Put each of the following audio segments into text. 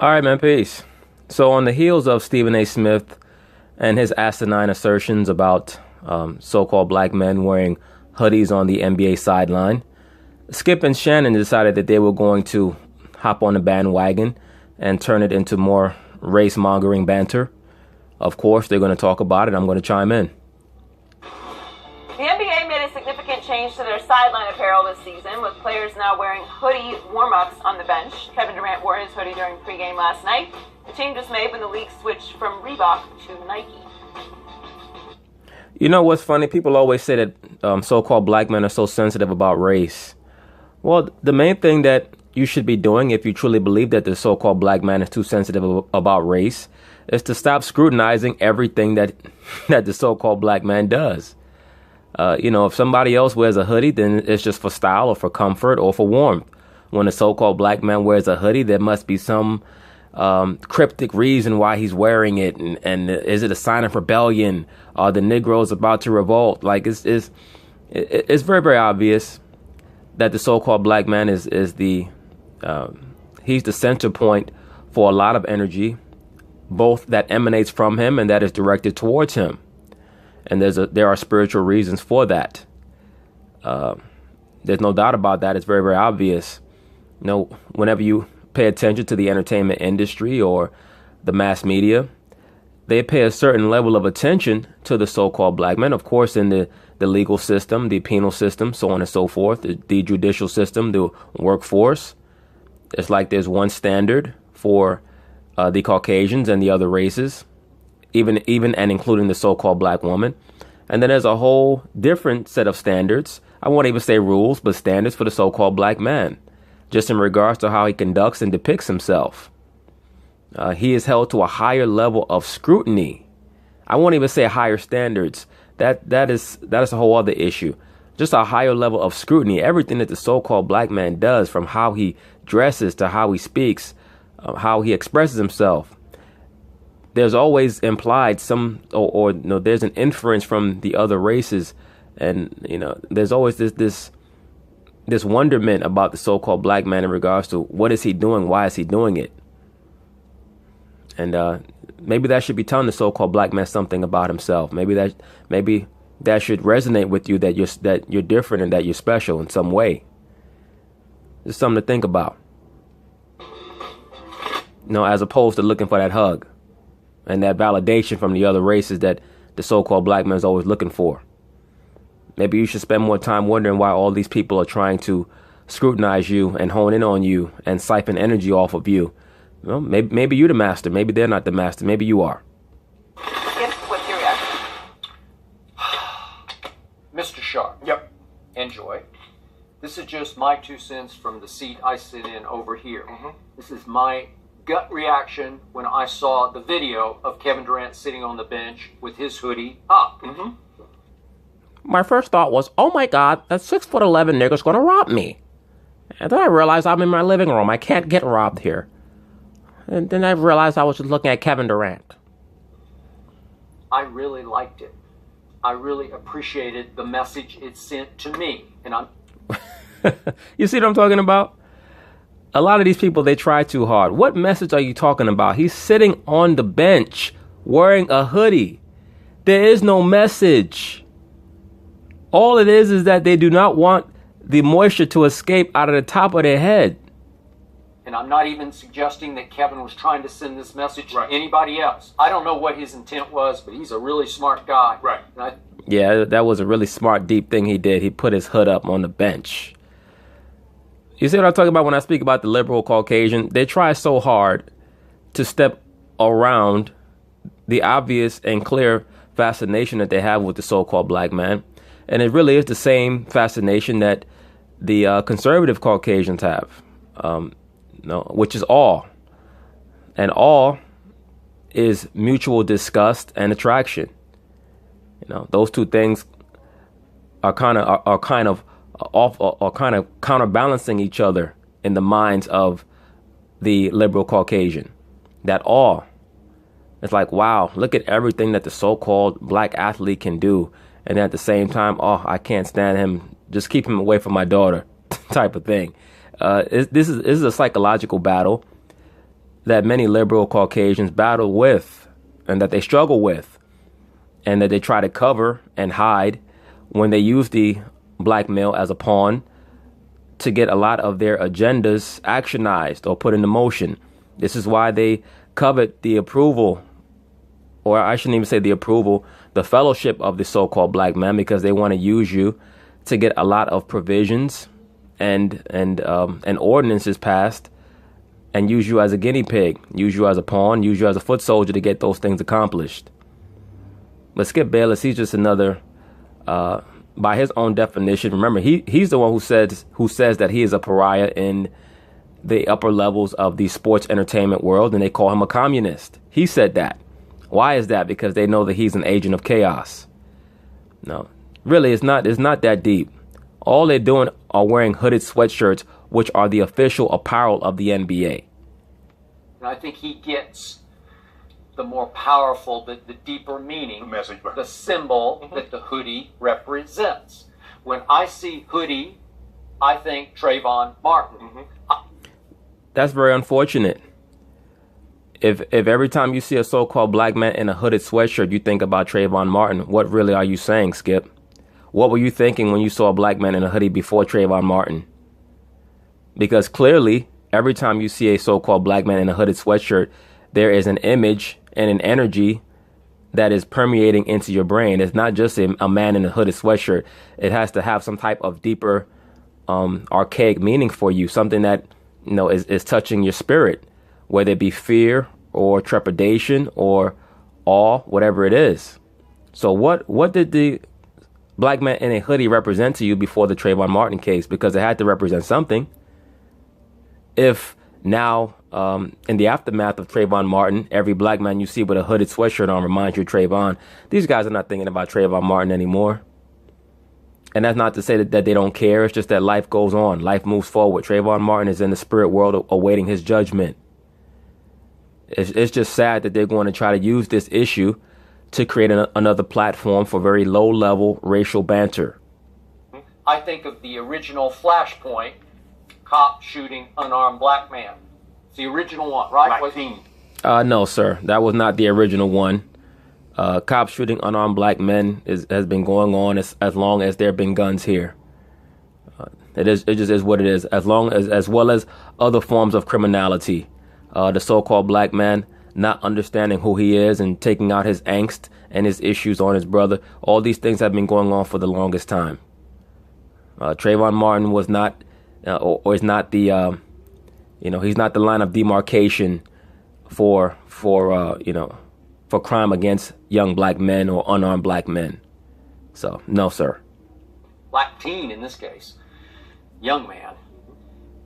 All right, man, peace. So on the heels of Stephen A. Smith and his asinine assertions about so-called black men wearing hoodies on the NBA sideline, Skip and Shannon decided that they were going to hop on the bandwagon and turn it into more race-mongering banter. Of course, they're going to talk about it. I'm going to chime in. The NBA made a significant change to their sideline apparel this season, with players now wearing hoodie warm-ups on the bench. Kevin Durant wore his hoodie during pregame last night. The change was made when the league switched from Reebok to Nike. You know what's funny? People always say that so-called black men are so sensitive about race. Well, the main thing that you should be doing if you truly believe that the so-called black man is too sensitive about race is to stop scrutinizing everything that the so-called black man does. If somebody else wears a hoodie, then it's just for style or for comfort or for warmth. When a so-called black man wears a hoodie, there must be some cryptic reason why he's wearing it. And is it a sign of rebellion? Are the Negroes about to revolt? Like, it's very, very obvious that the so-called black man is he's the center point for a lot of energy, both that emanates from him and that is directed towards him. And there are spiritual reasons for that. There's no doubt about that. It's very, very obvious. Whenever you pay attention to the entertainment industry or the mass media, they pay a certain level of attention to the so-called black men. Of course, in the legal system, the penal system, so on and so forth, the judicial system, the workforce. It's like there's one standard for the Caucasians and the other races, even and including the so-called black woman. And then there's a whole different set of standards. I won't even say rules, but standards for the so-called black man, just in regards to how he conducts and depicts himself. He is held to a higher level of scrutiny. I won't even say higher standards. That is a whole other issue. Just a higher level of scrutiny. Everything that the so-called black man does, from how he dresses to how he speaks, how he expresses himself, there's always implied there's an inference from the other races, and there's always this wonderment about the so-called black man in regards to what is he doing, why is he doing it, and maybe that should be telling the so-called black man something about himself. Maybe that should resonate with you, that you're different and that you're special in some way. It's something to think about. As opposed to looking for that hug and that validation from the other races that the so-called black man is always looking for. Maybe you should spend more time wondering why all these people are trying to scrutinize you and hone in on you and siphon energy off of you. Maybe you're the master. Maybe they're not the master. Maybe you are. Skip, what's your reaction? Mr. Sharp. Yep. Enjoy. This is just my 2 cents from the seat I sit in over here. This is my gut reaction when I saw the video of Kevin Durant sitting on the bench with his hoodie up. My first thought was, oh my God, that 6'11" nigger's gonna rob me. And then I realized I'm in my living room. I can't get robbed here. And then I realized I was just looking at Kevin Durant. I really liked it. I really appreciated the message it sent to me. And I'm... You see what I'm talking about? A lot of these people, they try too hard. What message are you talking about? He's sitting on the bench wearing a hoodie. There is no message. All it is that they do not want the moisture to escape out of the top of their head. And I'm not even suggesting that Kevin was trying to send this message to anybody else. I don't know what his intent was, but he's a really smart guy. Right. Yeah, that was a really smart, deep thing he did. He put his hood up on the bench. You see what I'm talking about when I speak about the liberal Caucasian? They try so hard to step around the obvious and clear fascination that they have with the so-called black man. And it really is the same fascination that the conservative Caucasians have, which is awe. And awe is mutual disgust and attraction. Those two things are kind of counterbalancing each other in the minds of the liberal Caucasian. That awe. It's like, wow, look at everything that the so-called black athlete can do. And at the same time, oh, I can't stand him. Just keep him away from my daughter type of thing. This is a psychological battle. that many liberal Caucasians battle with and that they struggle with and that they try to cover and hide when they use the black male as a pawn to get a lot of their agendas actionized or put into motion. This is why they covet the approval, or I shouldn't even say the approval, the fellowship of the so-called black man, because they want to use you to get a lot of provisions and ordinances passed and use you as a guinea pig, use you as a pawn, use you as a foot soldier to get those things accomplished. But Skip Bayless, he's just another, by his own definition. Remember, he's the one who says that he is a pariah in the upper levels of the sports entertainment world, and they call him a communist. He said that. Why is that? Because they know that he's an agent of chaos. No, really, it's not that deep. All they're doing are wearing hooded sweatshirts, which are the official apparel of the NBA. And I think he gets the more powerful, the deeper meaning, the message, the symbol that the hoodie represents. When I see hoodie, I think Trayvon Martin. That's very unfortunate. If every time you see a so-called black man in a hooded sweatshirt, you think about Trayvon Martin, what really are you saying, Skip? What were you thinking when you saw a black man in a hoodie before Trayvon Martin? Because clearly, every time you see a so-called black man in a hooded sweatshirt, there is an image and an energy that is permeating into your brain. It's not just a man in a hooded sweatshirt. It has to have some type of deeper, archaic meaning for you, something that is touching your spirit, whether it be fear or trepidation or awe, whatever it is. So what did the black man in a hoodie represent to you before the Trayvon Martin case? Because it had to represent something. If now, in the aftermath of Trayvon Martin, every black man you see with a hooded sweatshirt on reminds you of Trayvon, these guys are not thinking about Trayvon Martin anymore. And that's not to say that they don't care. It's just that life goes on. Life moves forward. Trayvon Martin is in the spirit world awaiting his judgment. It's just sad that they're going to try to use this issue to create another platform for very low-level racial banter. I think of the original Flashpoint, cop shooting unarmed black man. It's the original one, right? Black teen. No, sir. That was not the original one. Cops shooting unarmed black men has been going on as long as there have been guns here. It just is what it is. As well as other forms of criminality. The so-called black man not understanding who he is and taking out his angst and his issues on his brother. All these things have been going on for the longest time. Trayvon Martin was not, or is not the, he's not the line of demarcation for crime against young black men or unarmed black men. So, no, sir. Black teen in this case, young man.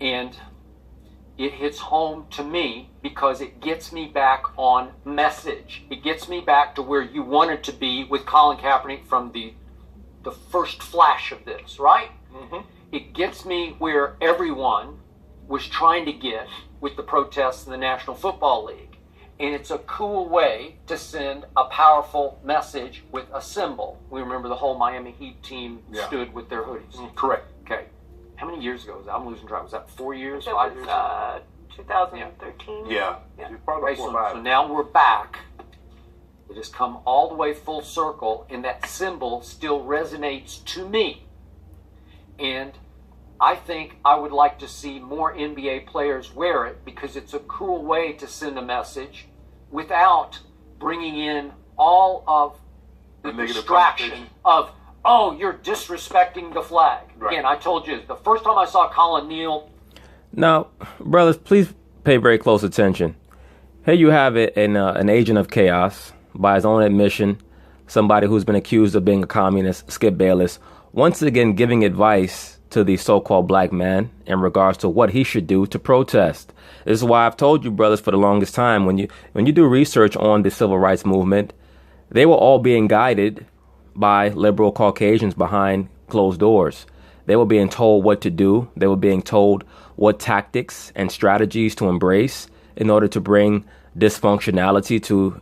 And it hits home to me because it gets me back on message. It gets me back to where you wanted to be with Colin Kaepernick from the first flash of this, right? It gets me where everyone was trying to get with the protests in the National Football League. And it's a cool way to send a powerful message with a symbol. We remember the whole Miami Heat team stood with their hoodies. Correct. Okay. How many years ago was that? I'm losing track. Was that 4 years, It 5 years? was 2013. Yeah. Probably Right, 4 or so 5. now we're back. It has come all the way full circle, and that symbol still resonates to me. And I think I would like to see more NBA players wear it because it's a cool way to send a message without bringing in all of the negative distraction connotation. of, oh, you're disrespecting the flag. Right. Again, I told you, the first time I saw Colin kneel. Now, brothers, please pay very close attention. Here you have an agent of chaos, by his own admission, somebody who's been accused of being a communist, Skip Bayless, once again giving advice to the so-called black man in regards to what he should do to protest. This is why I've told you, brothers, for the longest time, when you do research on the civil rights movement, they were all being guided by liberal Caucasians behind closed doors. They were being told what to do. They were being told what tactics and strategies to embrace in order to bring dysfunctionality to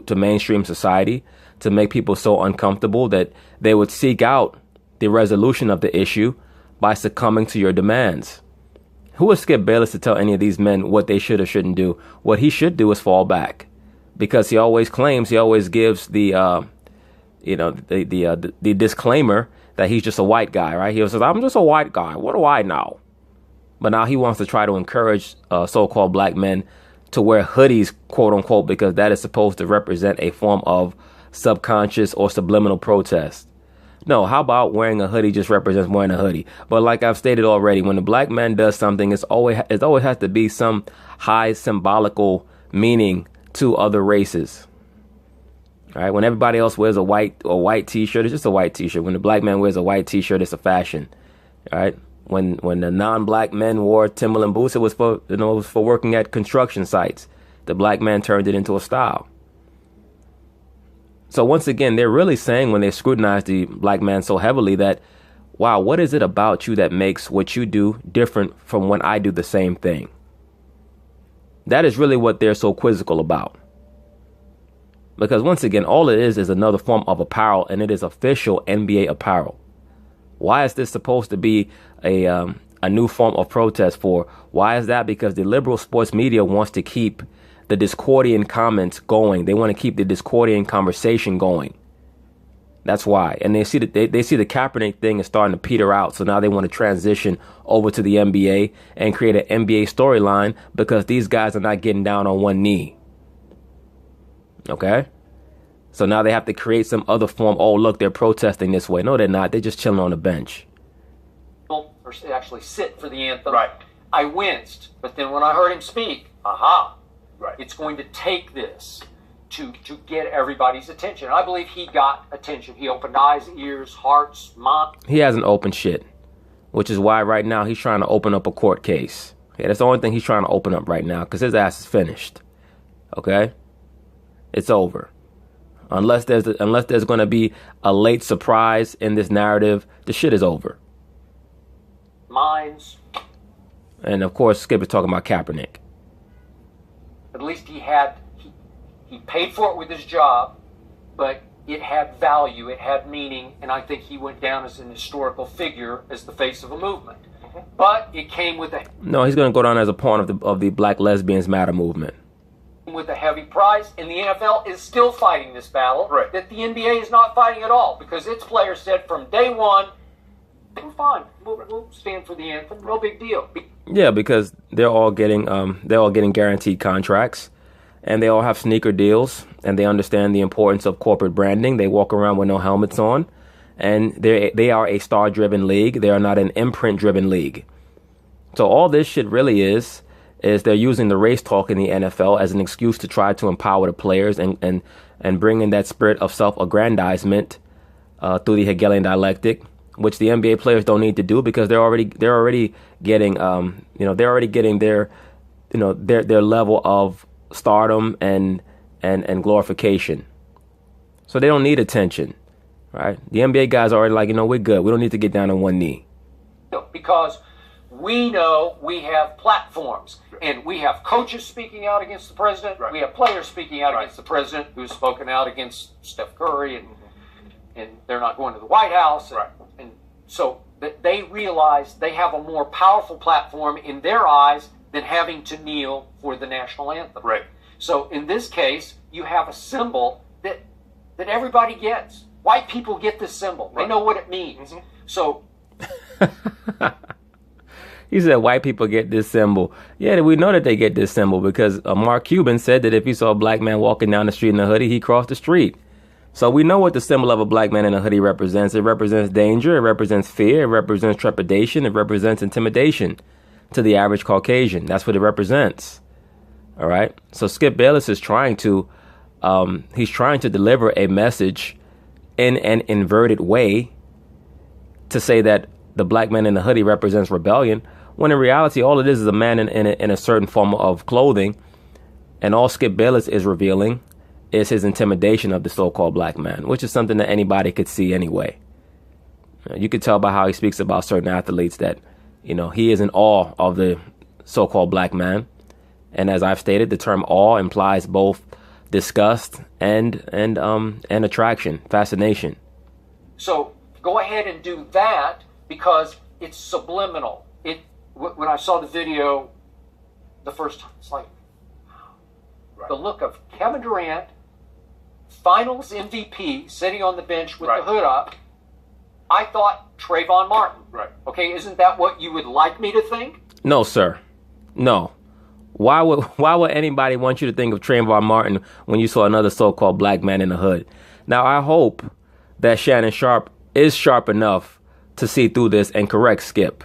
to mainstream society, to make people so uncomfortable that they would seek out the resolution of the issue by succumbing to your demands. Who is Skip Bayless to tell any of these men what they should or shouldn't do? What he should do is fall back, because he always gives the the disclaimer that he's just a white guy, right? He says, I'm just a white guy. What do I know? But now he wants to try to encourage so-called black men to wear hoodies, quote unquote, because that is supposed to represent a form of subconscious or subliminal protest. No, how about wearing a hoodie just represents wearing a hoodie? But like I've stated already, when the black man does something, it always has to be some high symbolical meaning to other races. All right, when everybody else wears a white T-shirt, it's just a white T-shirt. When the black man wears a white T-shirt, it's a fashion. All right, when the non-black men wore Timberland boots, it was for working at construction sites. The black man turned it into a style. So once again, they're really saying, when they scrutinize the black man so heavily, that, wow, what is it about you that makes what you do different from when I do the same thing? That is really what they're so quizzical about. Because once again, all it is another form of apparel, and it is official NBA apparel. Why is this supposed to be a new form of protest for? Why is that? Because the liberal sports media wants to keep the discordian comments going. They want to keep the discordian conversation going. That's why. And they see that they see the Kaepernick thing is starting to peter out. So now they want to transition over to the NBA and create an NBA storyline, because these guys are not getting down on one knee. Okay? So now they have to create some other form. Oh, look, they're protesting this way. No, they're not. They're just chilling on the bench. Or actually sit for the anthem. Right. I winced, but then when I heard him speak, aha. Right. It's going to take this to get everybody's attention. And I believe he got attention. He opened eyes, ears, hearts, mind. He hasn't opened shit, which is why right now he's trying to open up a court case. Okay, that's the only thing he's trying to open up right now, because his ass is finished. Okay? It's over. Unless there's going to be a late surprise in this narrative, the shit is over. Minds. And of course, Skip is talking about Kaepernick. At least he paid for it with his job, but it had value, it had meaning, and I think he went down as an historical figure, as the face of a movement. Mm-hmm. But it came with a... No, he's going to go down as a pawn of the Black Lesbians Matter movement. With a heavy price, and the NFL is still fighting this battle that the NBA is not fighting at all, because its players said from day one, we're fine, we'll stand for the anthem, no big deal. Yeah, because they're all getting guaranteed contracts, and they all have sneaker deals, and they understand the importance of corporate branding. They walk around with no helmets on, and they are a star-driven league. They are not an imprint-driven league. So all this shit really is they're using the race talk in the NFL as an excuse to try to empower the players and bring in that spirit of self-aggrandizement through the Hegelian dialectic, which the NBA players don't need to do, because they're already getting their level of stardom and glorification. So they don't need attention, right? The NBA guys are already like, we're good. We don't need to get down on one knee. Because we know we have platforms, and we have coaches speaking out against the president. Right. We have players speaking out against the president, who's spoken out against Steph Curry, and they're not going to the White House. And so they realize they have a more powerful platform in their eyes than having to kneel for the national anthem. Right. So in this case, you have a symbol that everybody gets. White people get this symbol. They know what it means. Mm-hmm. So... He said white people get this symbol. Yeah, we know that they get this symbol, because Mark Cuban said that if he saw a black man walking down the street in a hoodie, he crossed the street. So we know what the symbol of a black man in a hoodie represents. It represents danger. It represents fear. It represents trepidation. It represents intimidation to the average Caucasian. That's what it represents. All right. So Skip Bayless is trying to deliver a message in an inverted way to say that the black man in the hoodie represents rebellion, when in reality, all it is a man in a certain form of clothing. And all Skip Bayless is revealing is his intimidation of the so-called black man, which is something that anybody could see anyway. You could tell by how he speaks about certain athletes that, he is in awe of the so-called black man. And as I've stated, the term awe implies both disgust and attraction, fascination. So go ahead and do that, because it's subliminal. when I saw the video the first time, it's like the look of Kevin Durant, Finals MVP, sitting on the bench with the hood up. I thought Trayvon Martin. Right. Okay, isn't that what you would like me to think? No, sir. No. Why would anybody want you to think of Trayvon Martin when you saw another so-called black man in the hood? Now, I hope that Shannon Sharp is sharp enough to see through this and correct Skip.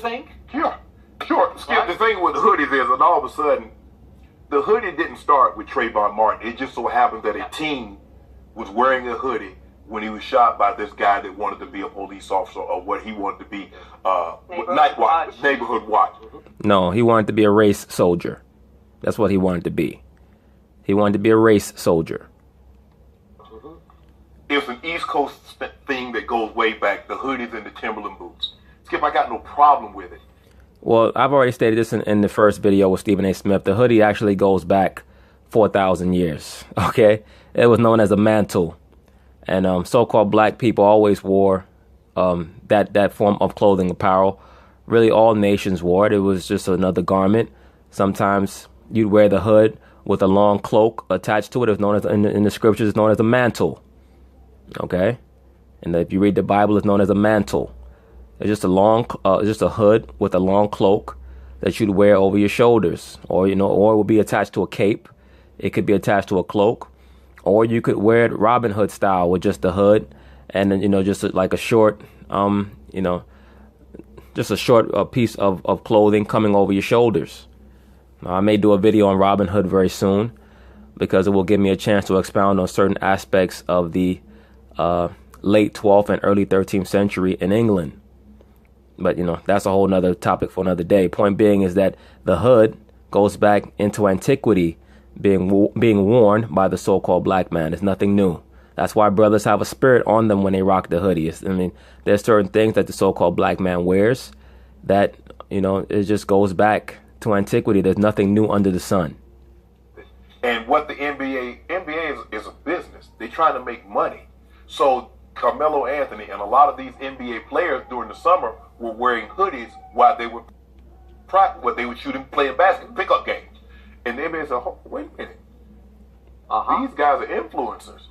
Think? Sure. Skip, the thing with the hoodies is, and all of a sudden, the hoodie didn't start with Trayvon Martin. It just so happened that a team was wearing a hoodie when he was shot by this guy that wanted to be a police officer, or what he wanted to be, neighborhood watch. No, he wanted to be a race soldier. That's what he wanted to be. He wanted to be a race soldier. It's an East Coast thing that goes way back, the hoodies and the Timberland boots. Skip, I got no problem with it. Well, I've already stated this in the first video with Stephen A. Smith. The hoodie actually goes back 4,000 years, okay? It was known as a mantle. And so-called black people always wore that form of clothing, apparel. Really, all nations wore it. It was just another garment. Sometimes you'd wear the hood with a long cloak attached to it. It's known as, in the scriptures, it's known as a mantle. Okay? And if you read the Bible, it's known as a mantle. It's just a hood with a long cloak that you'd wear over your shoulders, or it would be attached to a cape. It could be attached to a cloak. Or you could wear it Robin Hood style with just the hood and then, just like a short, just a short piece of clothing coming over your shoulders. Now, I may do a video on Robin Hood very soon because it will give me a chance to expound on certain aspects of the late 12th and early 13th century in England. But, that's a whole nother topic for another day. Point being is that the hood goes back into antiquity, being worn by the so-called black man. It's nothing new. That's why brothers have a spirit on them when they rock the hoodie. There's certain things that the so-called black man wears that, it just goes back to antiquity. There's nothing new under the sun. And what the NBA is a business. They're trying to make money. So Carmelo Anthony and a lot of these NBA players during the summer were wearing hoodies while they were shooting, playing basketball, pickup games. And the NBA said, wait a minute. These guys are influencers.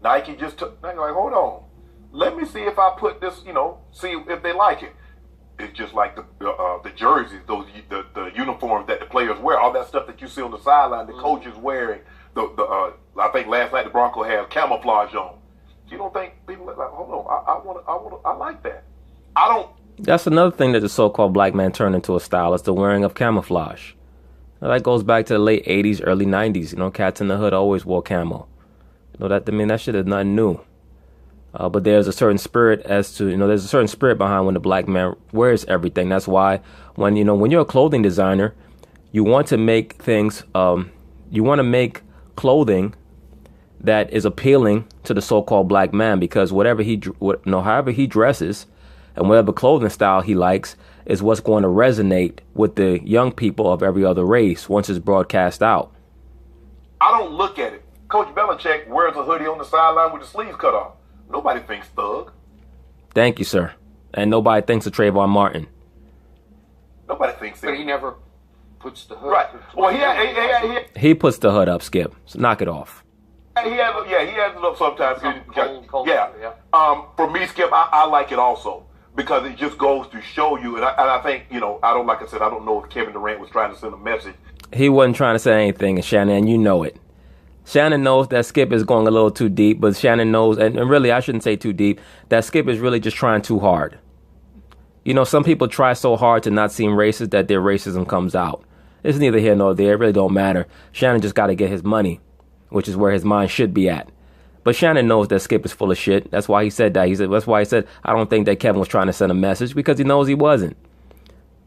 Nike just took, like, hold on. Let me see if I put this, see if they like it. It's just like the jerseys, the uniforms that the players wear, all that stuff that you see on the sideline, the coaches wearing. I think last night the Broncos had camouflage on. You don't think people like, hold on, I like that. I don't. That's another thing that the so-called black man turned into a style. It's the wearing of camouflage. That goes back to the late 80s, early 90s. Cats in the hood always wore camo. That shit is nothing new. But there's a certain spirit there's a certain spirit behind when the black man wears everything. That's why when you're a clothing designer, you want to make things, you want to make clothing that is appealing to the so-called black man, because however he dresses and whatever clothing style he likes is what's going to resonate with the young people of every other race once it's broadcast out. I don't look at it. Coach Belichick wears a hoodie on the sideline with the sleeves cut off. Nobody thinks thug. Thank you, sir. And nobody thinks of Trayvon Martin. Nobody thinks that. But he never puts the hood. Right. Well, he puts the hood up, Skip. So knock it off. He has it up sometimes. Cold, yeah. For me, Skip, I like it also, because it just goes to show you, and I think, I don't know if Kevin Durant was trying to send a message. He wasn't trying to say anything, and Shannon, you know it. Shannon knows that Skip is going a little too deep, but Shannon knows, and really I shouldn't say too deep, that Skip is really just trying too hard. Some people try so hard to not seem racist that their racism comes out. It's neither here nor there. It really don't matter. Shannon just got to get his money, which is where his mind should be at. But Shannon knows that Skip is full of shit. That's why he said that. That's why he said, I don't think that Kevin was trying to send a message, because he knows he wasn't.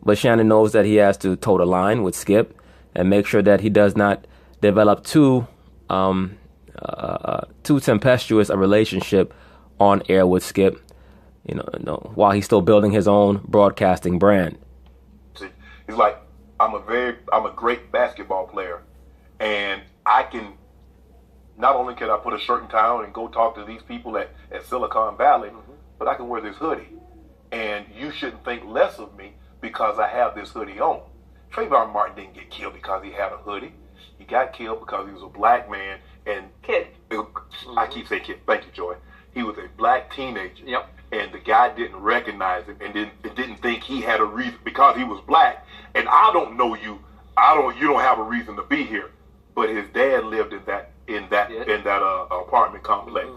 But Shannon knows that he has to toe the line with Skip and make sure that he does not develop too tempestuous a relationship on air with Skip, while he's still building his own broadcasting brand. He's like, I'm a great basketball player, and not only can I put a shirt and tie on and go talk to these people at Silicon Valley, but I can wear this hoodie. And you shouldn't think less of me because I have this hoodie on. Trayvon Martin didn't get killed because he had a hoodie. He got killed because he was a black man and Kid. I keep saying kid. Thank you, Joy. He was a black teenager. Yep. And the guy didn't recognize him and didn't think he had a reason because he was black. And I don't know you. You don't have a reason to be here. But his dad lived in that apartment complex.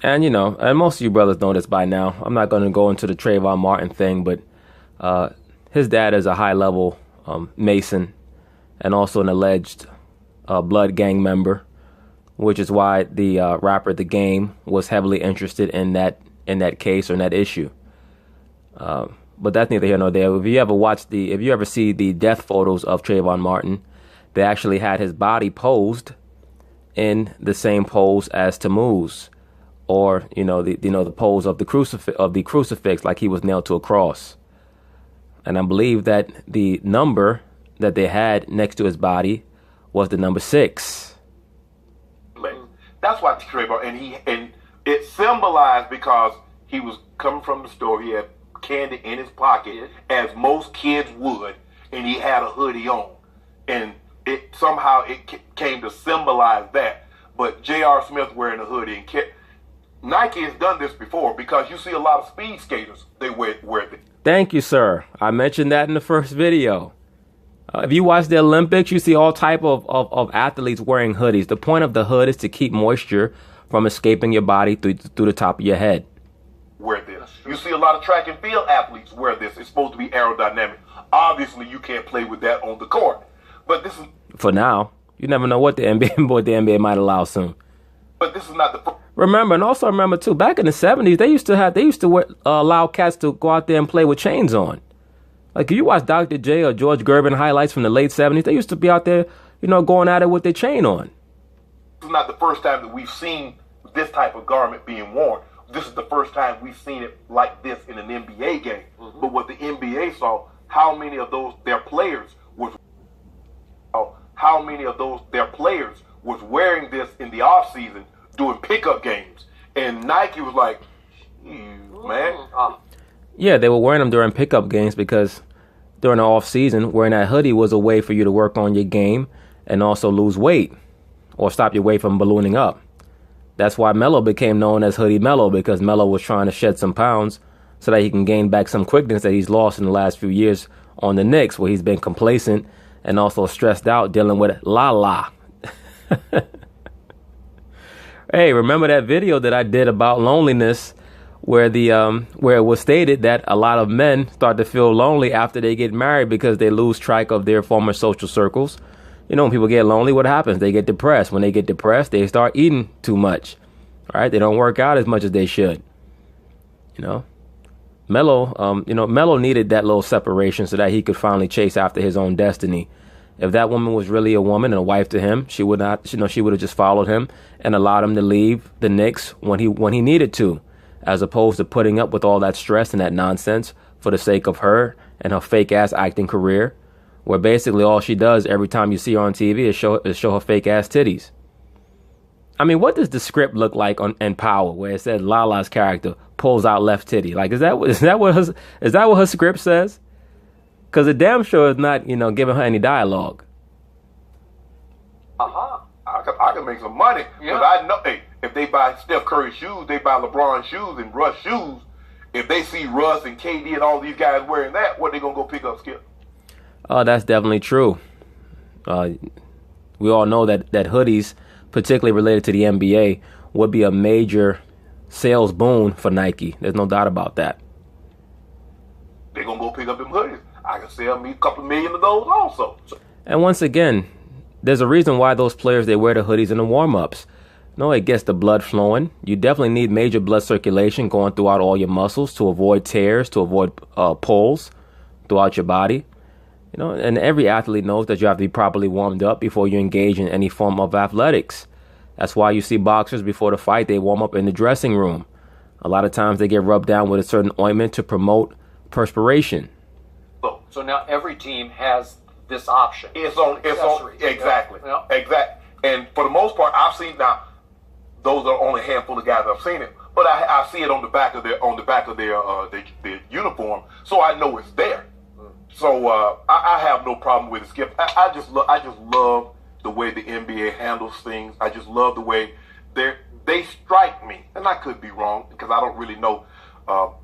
And and most of you brothers know this by now. I'm not going to go into the Trayvon Martin thing, but his dad is a high-level Mason and also an alleged blood gang member, which is why the rapper The Game was heavily interested in that case or in that issue. But that's neither here nor there. If you ever see the death photos of Trayvon Martin, they actually had his body posed in the same pose as Tammuz, or the pose of the crucifix, like he was nailed to a cross. And I believe that the number that they had next to his body was the number 6. That's why Trayvon, and it symbolized because he was coming from the store. He had candy in his pocket, as most kids would, and he had a hoodie on, and it came to symbolize that. But J.R. Smith wearing a hoodie, and Nike has done this before because you see a lot of speed skaters, they wear it. Thank you, sir. I mentioned that in the first video. If you watch the Olympics, you see all type of athletes wearing hoodies. The point of the hood is to keep moisture from escaping your body through the top of your head. Wear this. You see a lot of track and field athletes wear this. It's supposed to be aerodynamic. Obviously, you can't play with that on the court. But this is... For now. You never know what the NBA might allow soon. But this is not the... Remember, and also remember, too, back in the 70s, they used to allow cats to go out there and play with chains on. Like, if you watch Dr. J or George Gervin highlights from the late 70s, they used to be out there, going at it with their chain on. This is not the first time that we've seen this type of garment being worn. This is the first time we've seen it like this in an NBA game. Mm-hmm. But what the NBA saw, how many of their players was wearing this in the off season doing pickup games, and Nike was like, man. Yeah, they were wearing them during pickup games because during the off season, wearing that hoodie was a way for you to work on your game and also lose weight or stop your weight from ballooning up. That's why Melo became known as Hoodie Melo, because Melo was trying to shed some pounds so that he can gain back some quickness that he's lost in the last few years on the Knicks, where he's been complacent and also stressed out dealing with la. Hey, remember that video that I did about loneliness where it was stated that a lot of men start to feel lonely after they get married because they lose track of their former social circles? When people get lonely, what happens? They get depressed. When they get depressed, they start eating too much. All right, they don't work out as much as they should. Melo needed that little separation so that he could finally chase after his own destiny. If that woman was really a woman and a wife to him, she would not. She would have just followed him and allowed him to leave the Knicks when he needed to, as opposed to putting up with all that stress and that nonsense for the sake of her and her fake ass acting career, where basically all she does every time you see her on TV is show her fake ass titties. I mean, what does the script look like in Power, where it said Lala's character pulls out left titty? Like, is that what her script says? Because the damn sure is not, giving her any dialogue. I can make some money. Because I know, if they buy Steph Curry shoes, they buy LeBron shoes and Russ shoes. If they see Russ and KD and all these guys wearing that, what they going to go pick up, Skip? Oh, that's definitely true. We all know that hoodies, particularly related to the NBA, would be a major sales boon for Nike. There's no doubt about that. They're going to go pick up them hoodies. I can sell me a couple million of those also. And once again, there's a reason why those players, they wear the hoodies in the warm-ups. No, it gets the blood flowing. You definitely need major blood circulation going throughout all your muscles to avoid tears, to avoid pulls throughout your body. And every athlete knows that you have to be properly warmed up before you engage in any form of athletics. That's why you see boxers before the fight, they warm up in the dressing room. A lot of times they get rubbed down with a certain ointment to promote perspiration. So now every team has this option. It's on exactly. Yeah. Exactly. And for the most part, I've seen, now those are only a handful of guys I've seen it, but I see it on the back of their uniform, so I know it's there. So I have no problem with it, Skip. I just love the way the NBA handles things. I just love the way they strike me, and I could be wrong because I don't really know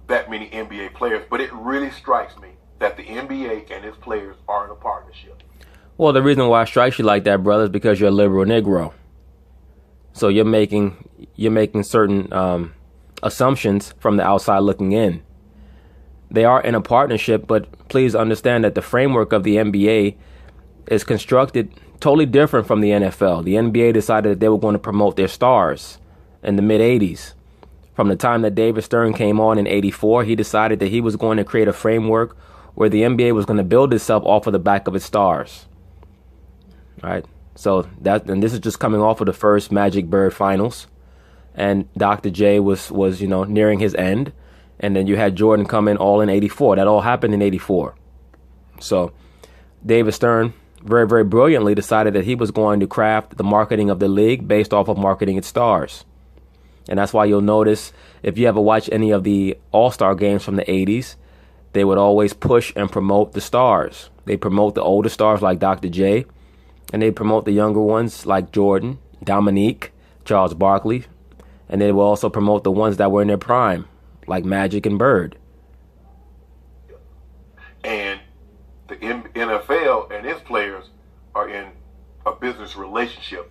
that many NBA players, but it really strikes me that the NBA and its players are in a partnership. Well, the reason why it strikes you like that, brother, is because you're a liberal Negro. So you're making certain assumptions from the outside looking in. They are in a partnership, but please understand that the framework of the NBA is constructed totally different from the NFL. The NBA decided that they were going to promote their stars in the mid-'80s. From the time that David Stern came on in '84, he decided that he was going to create a framework where the NBA was going to build itself off of the back of its stars. All right. So and this is just coming off of the first Magic Bird finals, and Dr. J was nearing his end, and then you had Jordan come in all in '84. That all happened in '84. So David Stern very, very brilliantly decided that he was going to craft the marketing of the league based off of marketing its stars. And that's why you'll notice if you ever watch any of the All-Star games from the '80s, they would always push and promote the stars. They promote the older stars like Dr. J, and they promote the younger ones like Jordan, Dominique, Charles Barkley, and they will also promote the ones that were in their prime, like Magic and Bird. And the NFL and its players are in a business relationship.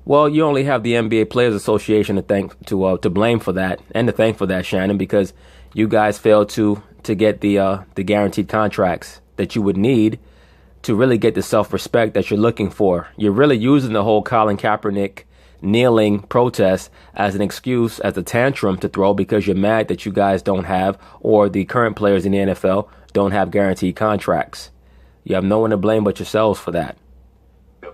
Well, you only have the NBA Players Association to blame for that, and to thank for that, Shannon, because you guys failed to get the guaranteed contracts that you would need to really get the self-respect that you're looking for. You're really using the whole Colin Kaepernick kneeling protest as an excuse, as a tantrum to throw because you're mad that you guys don't have, or the current players in the NFL don't have guaranteed contracts. You have no one to blame but yourselves for that. The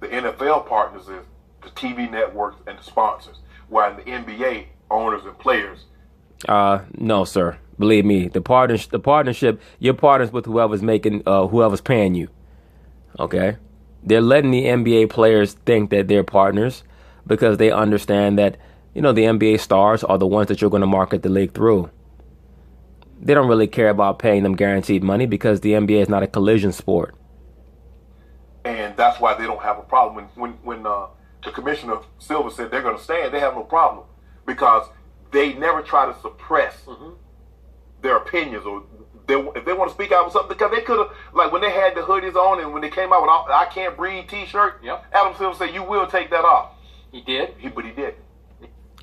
NFL partners is the TV networks and the sponsors, while in the NBA, owners and players. No, sir. Believe me, the partnership, you're partners with whoever's paying you. Okay? They're letting the NBA players think that they're partners because they understand that, the NBA stars are the ones that you're going to market the league through. They don't really care about paying them guaranteed money because the NBA is not a collision sport. And that's why they don't have a problem. When the Commissioner Silver said they're going to stand, they have no problem because they never try to suppress their opinions, or if they want to speak out on something, because they could have, like when they had the hoodies on and when they came out with "I Can't Breathe" T-shirt. Yep. Adam Silver said, "You will take that off." He did. But he did.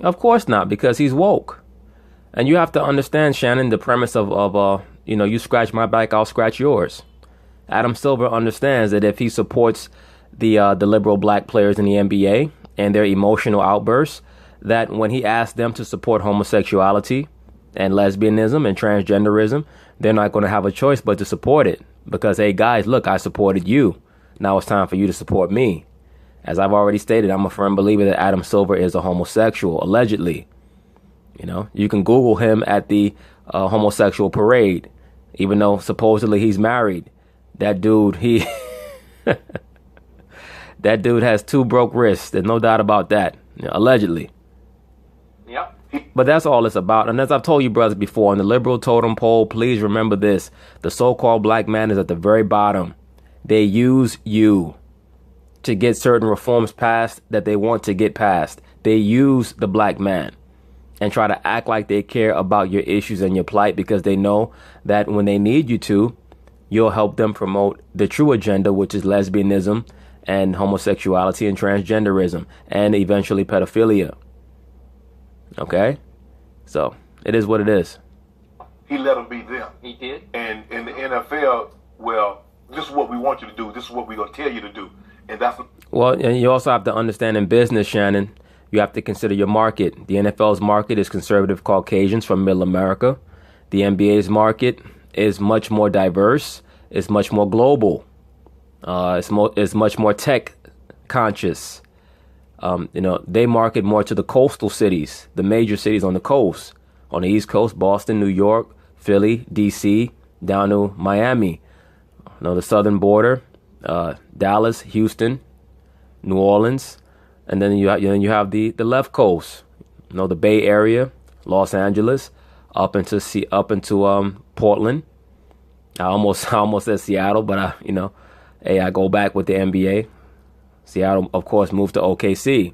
Of course not, because he's woke. And you have to understand, Shannon, the premise of you scratch my back, I'll scratch yours. Adam Silver understands that if he supports the liberal black players in the NBA and their emotional outbursts, that when he asks them to support homosexuality and lesbianism and transgenderism, they're not going to have a choice but to support it. Because, hey, guys, look, I supported you. Now it's time for you to support me. As I've already stated, I'm a firm believer that Adam Silver is a homosexual, allegedly. You can Google him at the homosexual parade, even though supposedly he's married. That dude, that dude has 2 broke wrists. There's no doubt about that, allegedly. Yep. But that's all it's about. And as I've told you brothers before, on the liberal totem pole, please remember this. The so-called black man is at the very bottom. They use you to get certain reforms passed that they want to get passed. They use the black man and try to act like they care about your issues and your plight because they know that when they need you to, you'll help them promote the true agenda, which is lesbianism and homosexuality and transgenderism and eventually pedophilia. Okay? So, it is what it is. He let them be them. He did. And in the NFL, well, this is what we want you to do. This is what we're going to tell you to do. And that's... Well, and you also have to understand in business, Shannon, you have to consider your market. The NFL's market is conservative Caucasians from Middle America. The NBA's market is much more diverse. It's much more global. It's much more tech conscious. They market more to the coastal cities, the major cities on the coast. On the East Coast, Boston, New York, Philly, D.C., down to Miami. The southern border, Dallas, Houston, New Orleans. And then you have the left coast, the Bay Area, Los Angeles, up into Portland, I almost said Seattle, but I go back with the NBA. Seattle, of course, moved to OKC.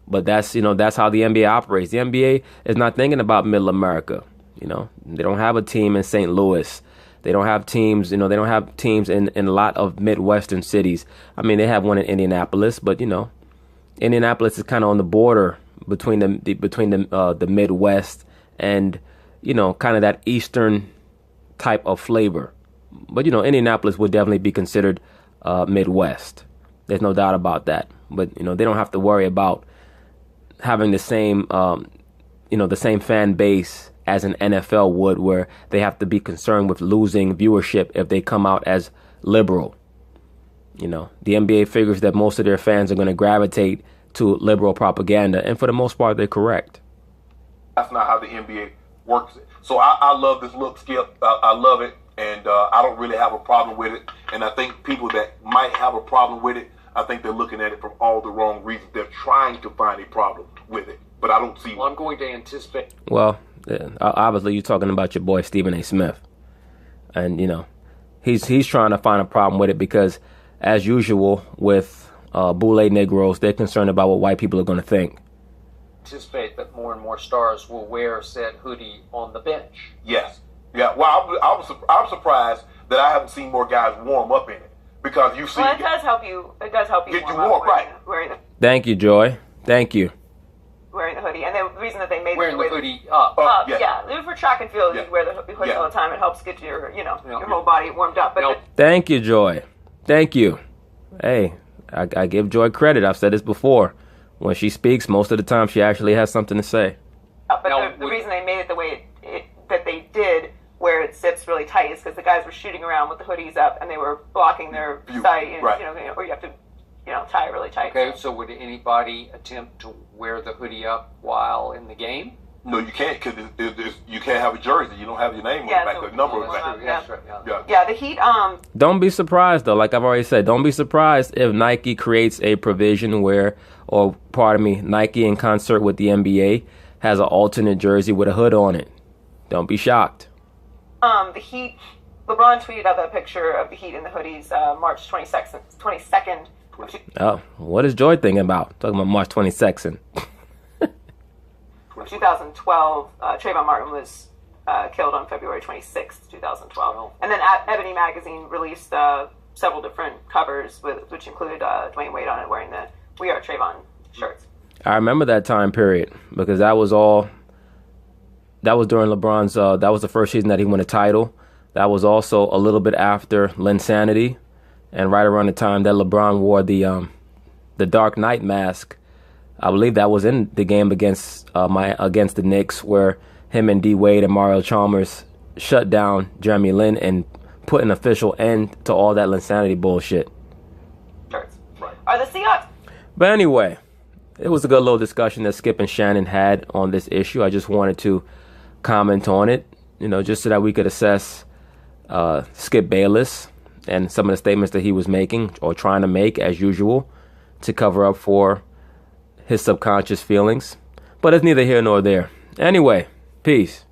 But that's how the NBA operates. The NBA is not thinking about Middle America. They don't have a team in St. Louis. They don't have teams. They don't have teams in a lot of Midwestern cities. I mean, they have one in Indianapolis, but Indianapolis is kind of on the border between the Midwest and kind of that Eastern type of flavor. But Indianapolis would definitely be considered Midwest. There's no doubt about that. But they don't have to worry about having the same the same fan base as an NFL would, where they have to be concerned with losing viewership if they come out as liberal. The NBA figures that most of their fans are going to gravitate to liberal propaganda, and for the most part, they're correct. That's not how the NBA works. So I love this look, Skip. I love it, and I don't really have a problem with it. And I think people that might have a problem with it, I think they're looking at it from all the wrong reasons. They're trying to find a problem with it, but I don't see one. Well, I'm going to anticipate. Well, obviously you're talking about your boy Stephen A. Smith, and he's trying to find a problem with it because, as usual with Boule Negroes, they're concerned about what white people are going to think. Anticipate that more and more stars will wear said hoodie on the bench. Yes. Yeah. Well, I'm surprised that I haven't seen more guys warm up in it, because you see. Well, it does help you. It does help you Get warm you warm, up right? Wearing Thank you, Joy. Thank you. the hoodie, and the reason that they made Wearing the the hoodie up. yeah. For track and field, you wear the hoodie all the time. It helps get your your whole body warmed up. But Thank you, Joy. Thank you. Hey, I give Joy credit. I've said this before. When she speaks, most of the time she actually has something to say. But the reason they made it the way that they did, where it zips really tight, is because the guys were shooting around with the hoodies up and they were blocking their sight, right. or you have to tie it really tight. Okay, so would anybody attempt to wear the hoodie up while in the game? No, you can't, because you can't have a jersey. You don't have your name on the back, the number on the back. Yeah, the Heat. Don't be surprised though. Like I've already said, don't be surprised if Nike creates a provision where, Nike in concert with the NBA has an alternate jersey with a hood on it. Don't be shocked. The Heat. LeBron tweeted out that picture of the Heat in the hoodies, March 22nd. Oh, what is Joy thinking about? Talking about March 22nd. 2012, Trayvon Martin was killed on February 26th, 2012. And then Ebony Magazine released several different covers, which included Dwayne Wade on it wearing the We Are Trayvon shirts. I remember that time period because that was during LeBron's, that was the first season that he won a title. That was also a little bit after Linsanity, and right around the time that LeBron wore the Dark Knight mask. I believe that was in the game against the Knicks, where him and D Wade and Mario Chalmers shut down Jeremy Lin and put an official end to all that Linsanity bullshit. Shirts. Right. Are the Seahawks? But anyway, it was a good little discussion that Skip and Shannon had on this issue. I just wanted to comment on it, just so that we could assess Skip Bayless and some of the statements that he was making or trying to make, as usual, to cover up for his subconscious feelings. But it's neither here nor there. Anyway, peace.